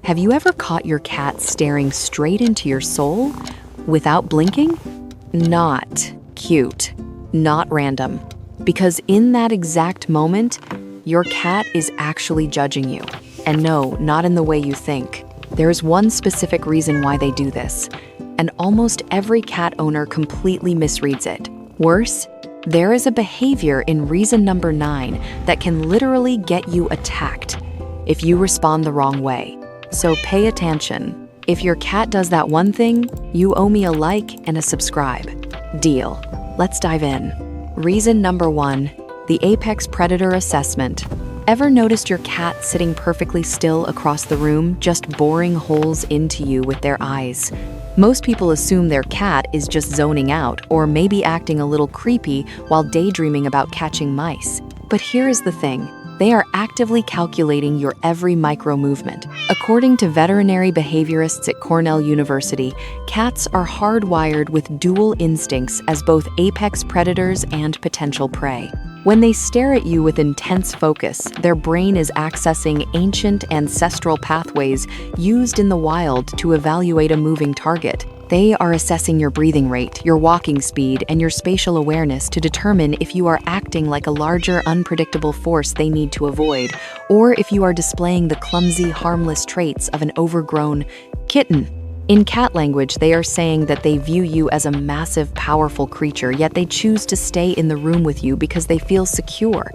Have you ever caught your cat staring straight into your soul without blinking? Not cute, not random. Because in that exact moment, your cat is actually judging you. And no, not in the way you think. There is one specific reason why they do this, and almost every cat owner completely misreads it. Worse, there is a behavior in reason number 9 that can literally get you attacked if you respond the wrong way. So pay attention. If your cat does that one thing, you owe me a like and a subscribe. Deal. Let's dive in. Reason number 1, the apex predator assessment. Ever noticed your cat sitting perfectly still across the room, just boring holes into you with their eyes? Most people assume their cat is just zoning out or maybe acting a little creepy while daydreaming about catching mice. But here is the thing. They are actively calculating your every micro movement. According to veterinary behaviorists at Cornell University, cats are hardwired with dual instincts as both apex predators and potential prey. When they stare at you with intense focus, their brain is accessing ancient ancestral pathways used in the wild to evaluate a moving target. They are assessing your breathing rate, your walking speed, and your spatial awareness to determine if you are acting like a larger, unpredictable force they need to avoid, or if you are displaying the clumsy, harmless traits of an overgrown kitten. In cat language, they are saying that they view you as a massive, powerful creature, yet they choose to stay in the room with you because they feel secure.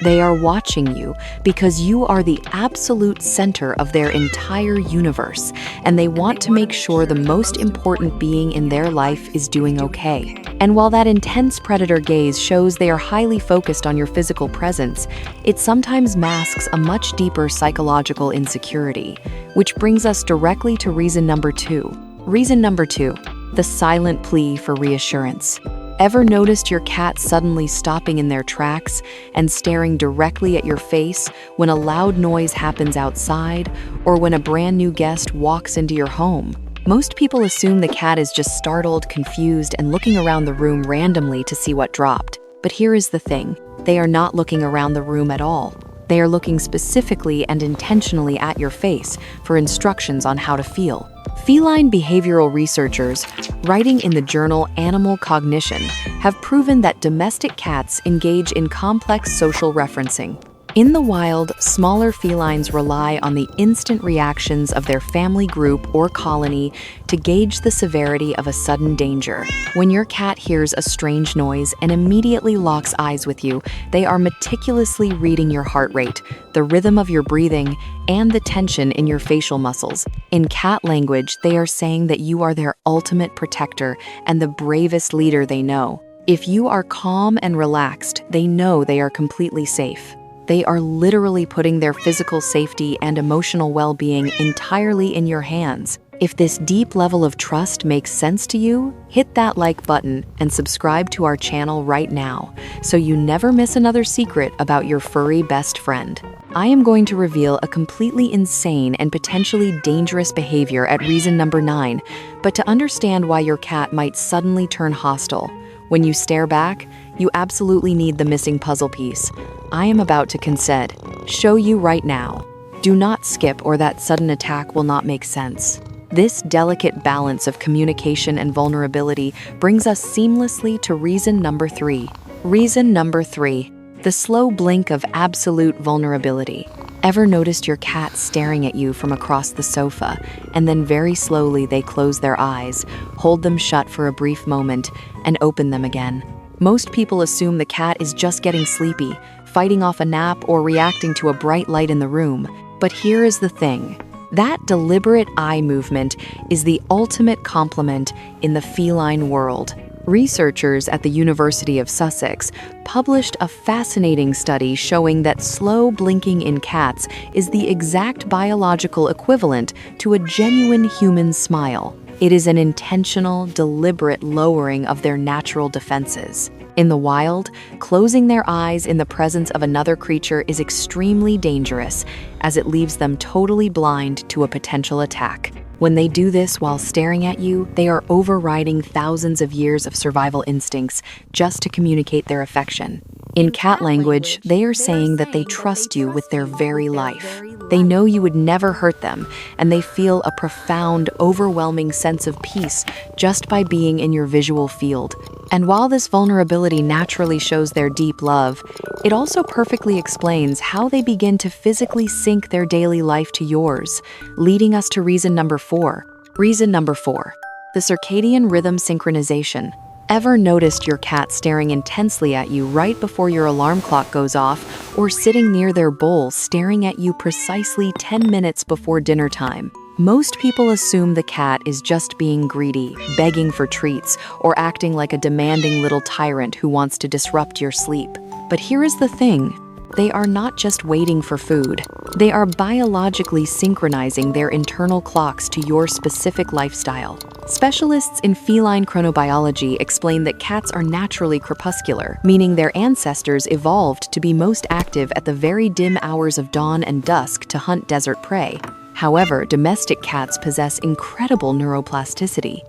They are watching you because you are the absolute center of their entire universe, and they want to make sure the most important being in their life is doing okay. And while that intense predator gaze shows they are highly focused on your physical presence, it sometimes masks a much deeper psychological insecurity, which brings us directly to reason number 2. Reason number 2, the silent plea for reassurance. Ever noticed your cat suddenly stopping in their tracks and staring directly at your face when a loud noise happens outside or when a brand new guest walks into your home? Most people assume the cat is just startled, confused, and looking around the room randomly to see what dropped. But here is the thing. They are not looking around the room at all. They are looking specifically and intentionally at your face for instructions on how to feel. Feline behavioral researchers, writing in the journal Animal Cognition, have proven that domestic cats engage in complex social referencing. In the wild, smaller felines rely on the instant reactions of their family group or colony to gauge the severity of a sudden danger. When your cat hears a strange noise and immediately locks eyes with you, they are meticulously reading your heart rate, the rhythm of your breathing, and the tension in your facial muscles. In cat language, they are saying that you are their ultimate protector and the bravest leader they know. If you are calm and relaxed, they know they are completely safe. They are literally putting their physical safety and emotional well-being entirely in your hands. If this deep level of trust makes sense to you, hit that like button and subscribe to our channel right now so you never miss another secret about your furry best friend. I am going to reveal a completely insane and potentially dangerous behavior at reason number 9, but to understand why your cat might suddenly turn hostile when you stare back, you absolutely need the missing puzzle piece. I am about to show you right now. Do not skip or that sudden attack will not make sense. This delicate balance of communication and vulnerability brings us seamlessly to reason number 3. Reason number 3, the slow blink of absolute vulnerability. Ever noticed your cat staring at you from across the sofa, and then very slowly they close their eyes, hold them shut for a brief moment, and open them again? Most people assume the cat is just getting sleepy, fighting off a nap, or reacting to a bright light in the room. But here is the thing. That deliberate eye movement is the ultimate compliment in the feline world. Researchers at the University of Sussex published a fascinating study showing that slow blinking in cats is the exact biological equivalent to a genuine human smile. It is an intentional, deliberate lowering of their natural defenses. In the wild, closing their eyes in the presence of another creature is extremely dangerous, as it leaves them totally blind to a potential attack. When they do this while staring at you, they are overriding thousands of years of survival instincts just to communicate their affection. In cat language, they are saying that they trust you with their very life. They know you would never hurt them, and they feel a profound, overwhelming sense of peace just by being in your visual field. And while this vulnerability naturally shows their deep love, it also perfectly explains how they begin to physically sync their daily life to yours, leading us to reason number 4. Reason number 4. The circadian rhythm synchronization. Ever noticed your cat staring intensely at you right before your alarm clock goes off, or sitting near their bowl staring at you precisely 10 minutes before dinner time? Most people assume the cat is just being greedy, begging for treats, or acting like a demanding little tyrant who wants to disrupt your sleep. But here is the thing. They are not just waiting for food. They are biologically synchronizing their internal clocks to your specific lifestyle. Specialists in feline chronobiology explain that cats are naturally crepuscular, meaning their ancestors evolved to be most active at the very dim hours of dawn and dusk to hunt desert prey. However, domestic cats possess incredible neuroplasticity.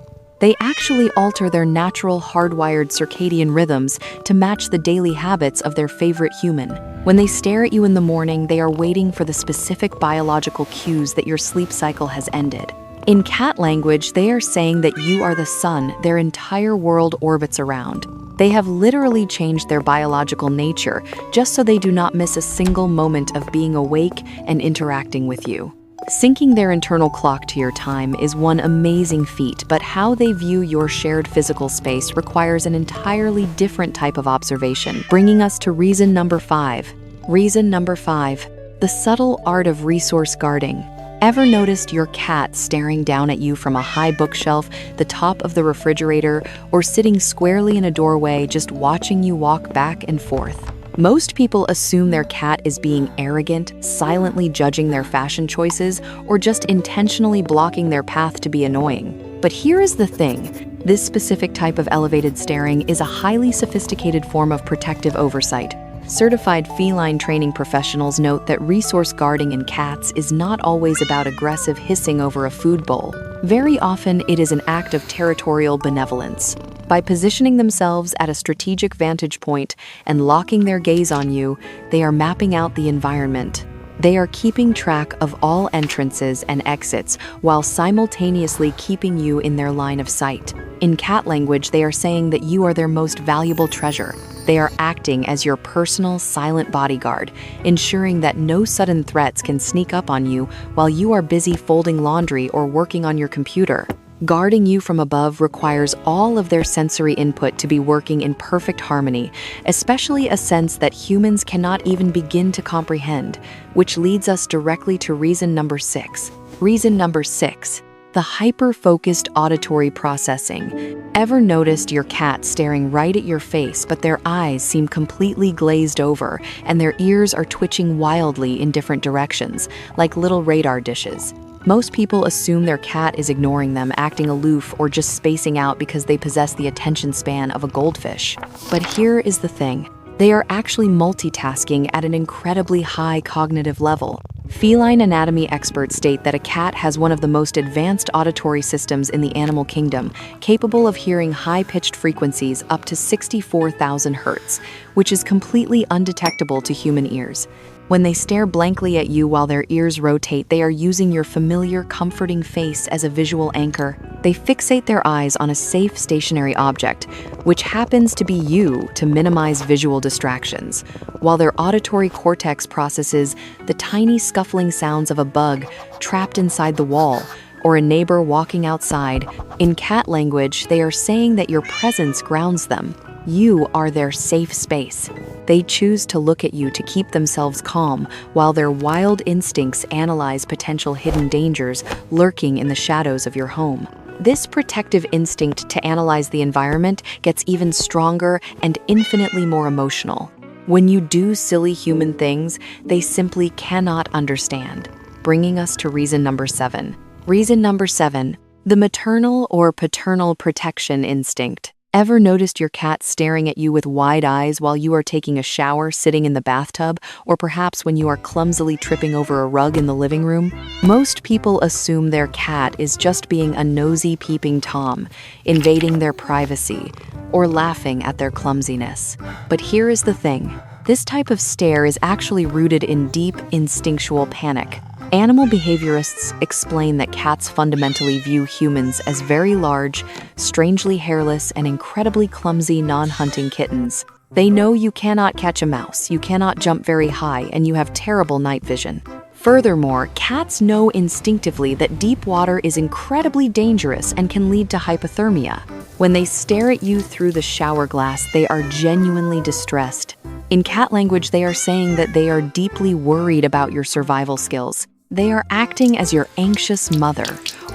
They actually alter their natural hardwired circadian rhythms to match the daily habits of their favorite human. When they stare at you in the morning, they are waiting for the specific biological cues that your sleep cycle has ended. In cat language, they are saying that you are the sun their entire world orbits around. They have literally changed their biological nature just so they do not miss a single moment of being awake and interacting with you. Syncing their internal clock to your time is one amazing feat, but how they view your shared physical space requires an entirely different type of observation, bringing us to reason number 5. Reason number 5. The subtle art of resource guarding. Ever noticed your cat staring down at you from a high bookshelf, the top of the refrigerator, or sitting squarely in a doorway just watching you walk back and forth? Most people assume their cat is being arrogant, silently judging their fashion choices, or just intentionally blocking their path to be annoying. But here is the thing. This specific type of elevated staring is a highly sophisticated form of protective oversight. Certified feline training professionals note that resource guarding in cats is not always about aggressive hissing over a food bowl. Very often, it is an act of territorial benevolence. By positioning themselves at a strategic vantage point and locking their gaze on you, they are mapping out the environment. They are keeping track of all entrances and exits while simultaneously keeping you in their line of sight. In cat language, they are saying that you are their most valuable treasure. They are acting as your personal, silent bodyguard, ensuring that no sudden threats can sneak up on you while you are busy folding laundry or working on your computer. Guarding you from above requires all of their sensory input to be working in perfect harmony, especially a sense that humans cannot even begin to comprehend, which leads us directly to reason number 6. Reason number 6. The hyper-focused auditory processing. Ever noticed your cat staring right at your face, but their eyes seem completely glazed over and their ears are twitching wildly in different directions, like little radar dishes? Most people assume their cat is ignoring them, acting aloof, or just spacing out because they possess the attention span of a goldfish. But here is the thing. They are actually multitasking at an incredibly high cognitive level. Feline anatomy experts state that a cat has one of the most advanced auditory systems in the animal kingdom, capable of hearing high-pitched frequencies up to 64,000 hertz, which is completely undetectable to human ears. When they stare blankly at you while their ears rotate, they are using your familiar, comforting face as a visual anchor. They fixate their eyes on a safe, stationary object, which happens to be you, to minimize visual distractions, while their auditory cortex processes the tiny scuffling sounds of a bug trapped inside the wall or a neighbor walking outside. In cat language, they are saying that your presence grounds them. You are their safe space. They choose to look at you to keep themselves calm, while their wild instincts analyze potential hidden dangers lurking in the shadows of your home. This protective instinct to analyze the environment gets even stronger and infinitely more emotional. When you do silly human things, they simply cannot understand. Bringing us to reason number 7. Reason number 7. The maternal or paternal protection instinct. Ever noticed your cat staring at you with wide eyes while you are taking a shower, sitting in the bathtub, or perhaps when you are clumsily tripping over a rug in the living room? Most people assume their cat is just being a nosy peeping Tom, invading their privacy, or laughing at their clumsiness. But here is the thing. This type of stare is actually rooted in deep instinctual panic. Animal behaviorists explain that cats fundamentally view humans as very large, strangely hairless, and incredibly clumsy non-hunting kittens. They know you cannot catch a mouse, you cannot jump very high, and you have terrible night vision. Furthermore, cats know instinctively that deep water is incredibly dangerous and can lead to hypothermia. When they stare at you through the shower glass, they are genuinely distressed. In cat language, they are saying that they are deeply worried about your survival skills. They are acting as your anxious mother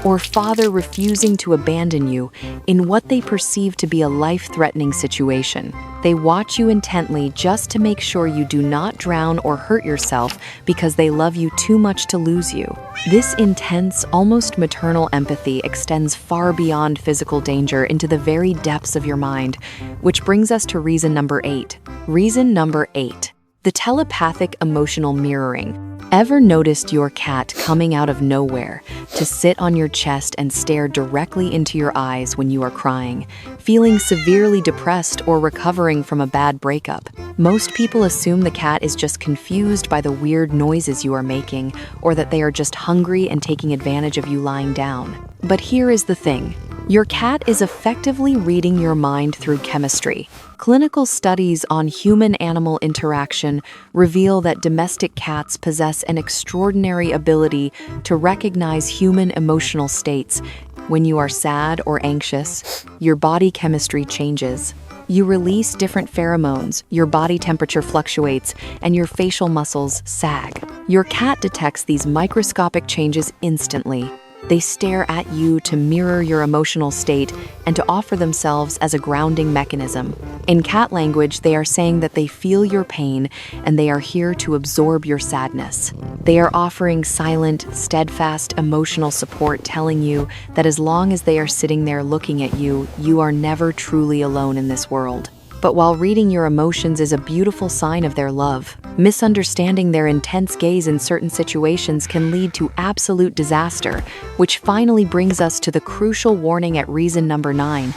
or father, refusing to abandon you in what they perceive to be a life-threatening situation. They watch you intently just to make sure you do not drown or hurt yourself because they love you too much to lose you. This intense, almost maternal empathy extends far beyond physical danger into the very depths of your mind, which brings us to reason number 8. Reason number 8. The telepathic emotional mirroring. Ever noticed your cat coming out of nowhere to sit on your chest and stare directly into your eyes when you are crying, feeling severely depressed or recovering from a bad breakup? Most people assume the cat is just confused by the weird noises you are making, or that they are just hungry and taking advantage of you lying down. But here is the thing. Your cat is effectively reading your mind through chemistry. Clinical studies on human-animal interaction reveal that domestic cats possess an extraordinary ability to recognize human emotional states. When you are sad or anxious, your body chemistry changes. You release different pheromones, your body temperature fluctuates, and your facial muscles sag. Your cat detects these microscopic changes instantly. They stare at you to mirror your emotional state and to offer themselves as a grounding mechanism. In cat language, they are saying that they feel your pain and they are here to absorb your sadness. They are offering silent, steadfast emotional support, telling you that as long as they are sitting there looking at you, you are never truly alone in this world. But while reading your emotions is a beautiful sign of their love, misunderstanding their intense gaze in certain situations can lead to absolute disaster, which finally brings us to the crucial warning at reason number 9.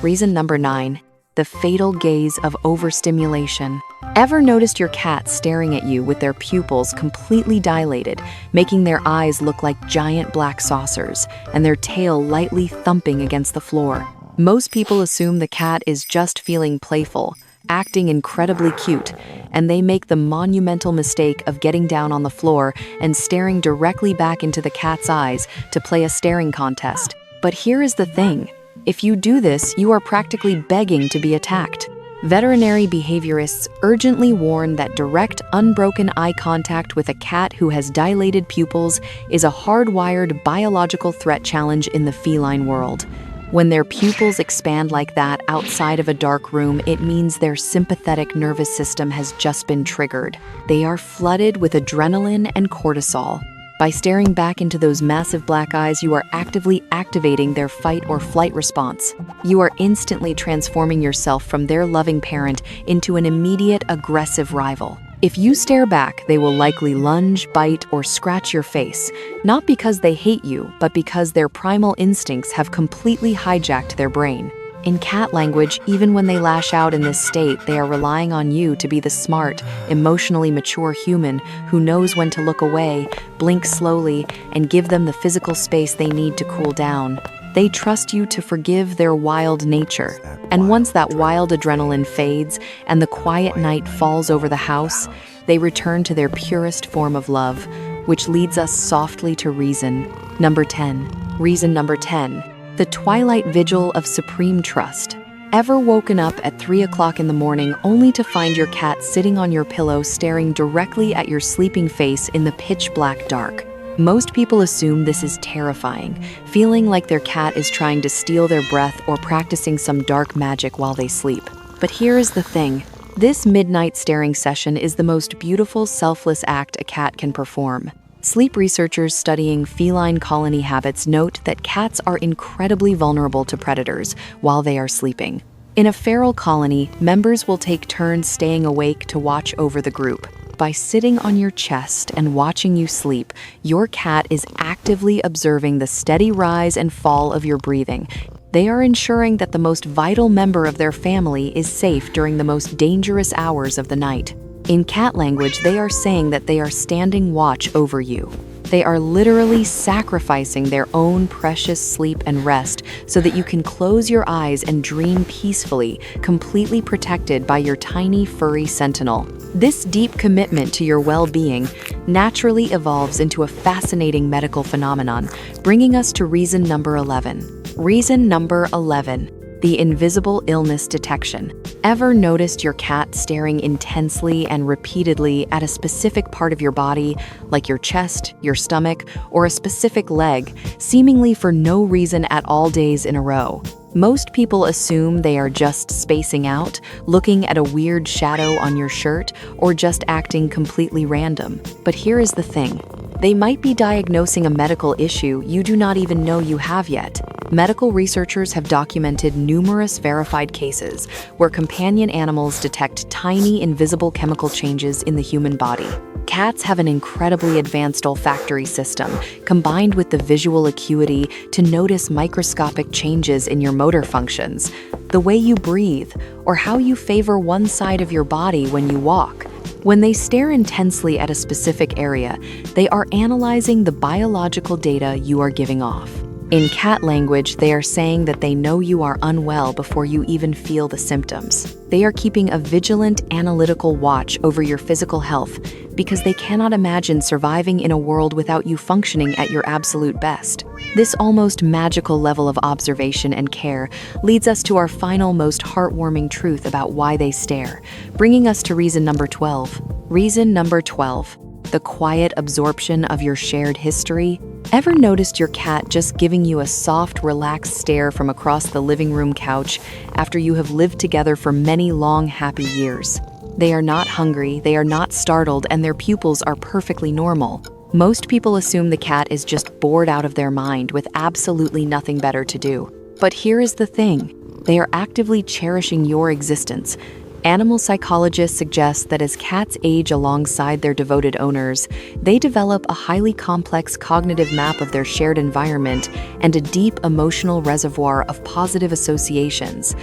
Reason number 9, the fatal gaze of overstimulation. Ever noticed your cat staring at you with their pupils completely dilated, making their eyes look like giant black saucers, and their tail lightly thumping against the floor? Most people assume the cat is just feeling playful, acting incredibly cute, and they make the monumental mistake of getting down on the floor and staring directly back into the cat's eyes to play a staring contest. But here is the thing. If you do this, you are practically begging to be attacked. Veterinary behaviorists urgently warn that direct, unbroken eye contact with a cat who has dilated pupils is a hardwired biological threat challenge in the feline world. When their pupils expand like that outside of a dark room, it means their sympathetic nervous system has just been triggered. They are flooded with adrenaline and cortisol. By staring back into those massive black eyes, you are actively activating their fight or flight response. You are instantly transforming yourself from their loving parent into an immediate aggressive rival. If you stare back, they will likely lunge, bite, or scratch your face, not because they hate you, but because their primal instincts have completely hijacked their brain. In cat language, even when they lash out in this state, they are relying on you to be the smart, emotionally mature human who knows when to look away, blink slowly, and give them the physical space they need to cool down. They trust you to forgive their wild nature. And once that wild adrenaline fades and the quiet night falls over the house, they return to their purest form of love, which leads us softly to reason number 10. Reason number 10, the twilight vigil of supreme trust. Ever woken up at 3 o'clock in the morning only to find your cat sitting on your pillow staring directly at your sleeping face in the pitch black dark? Most people assume this is terrifying, feeling like their cat is trying to steal their breath or practicing some dark magic while they sleep. But here is the thing. This midnight staring session is the most beautiful, selfless act a cat can perform. Sleep researchers studying feline colony habits note that cats are incredibly vulnerable to predators while they are sleeping. In a feral colony, members will take turns staying awake to watch over the group. By sitting on your chest and watching you sleep, your cat is actively observing the steady rise and fall of your breathing. They are ensuring that the most vital member of their family is safe during the most dangerous hours of the night. In cat language, they are saying that they are standing watch over you. They are literally sacrificing their own precious sleep and rest so that you can close your eyes and dream peacefully, completely protected by your tiny furry sentinel. This deep commitment to your well-being naturally evolves into a fascinating medical phenomenon, bringing us to reason number 11. Reason number 11. The invisible illness detection. Ever noticed your cat staring intensely and repeatedly at a specific part of your body, like your chest, your stomach, or a specific leg, seemingly for no reason at all days in a row? Most people assume they are just spacing out, looking at a weird shadow on your shirt, or just acting completely random. But here is the thing. They might be diagnosing a medical issue you do not even know you have yet. Medical researchers have documented numerous verified cases where companion animals detect tiny invisible chemical changes in the human body. Cats have an incredibly advanced olfactory system, combined with the visual acuity to notice microscopic changes in your motor functions, the way you breathe, or how you favor one side of your body when you walk. When they stare intensely at a specific area, they are analyzing the biological data you are giving off. In cat language, they are saying that they know you are unwell before you even feel the symptoms. They are keeping a vigilant, analytical watch over your physical health because they cannot imagine surviving in a world without you functioning at your absolute best. This almost magical level of observation and care leads us to our final, most heartwarming truth about why they stare, bringing us to reason number 12. Reason number 12. The quiet absorption of your shared history. Ever noticed your cat just giving you a soft, relaxed stare from across the living room couch after you have lived together for many long, happy years? They are not hungry, they are not startled, and their pupils are perfectly normal. Most people assume the cat is just bored out of their mind with absolutely nothing better to do. But here is the thing. They are actively cherishing your existence. Animal psychologists suggest that as cats age alongside their devoted owners, they develop a highly complex cognitive map of their shared environment and a deep emotional reservoir of positive associations.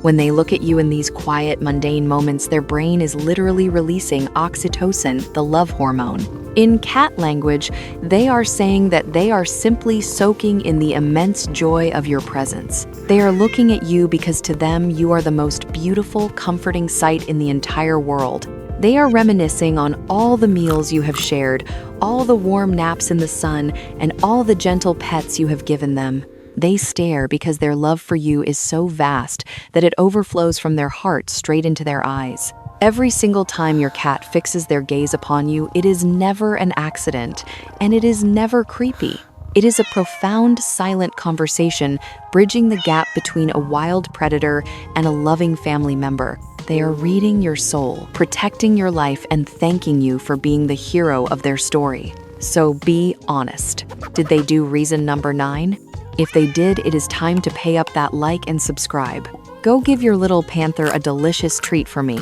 When they look at you in these quiet, mundane moments, their brain is literally releasing oxytocin, the love hormone. In cat language, they are saying that they are simply soaking in the immense joy of your presence. They are looking at you because to them, you are the most beautiful, comforting sight in the entire world. They are reminiscing on all the meals you have shared, all the warm naps in the sun, and all the gentle pets you have given them. They stare because their love for you is so vast that it overflows from their heart straight into their eyes. Every single time your cat fixes their gaze upon you, it is never an accident, and it is never creepy. It is a profound, silent conversation bridging the gap between a wild predator and a loving family member. They are reading your soul, protecting your life, and thanking you for being the hero of their story. So be honest. Did they do reason number 9? If they did, it is time to pay up that like and subscribe. Go give your little panther a delicious treat for me.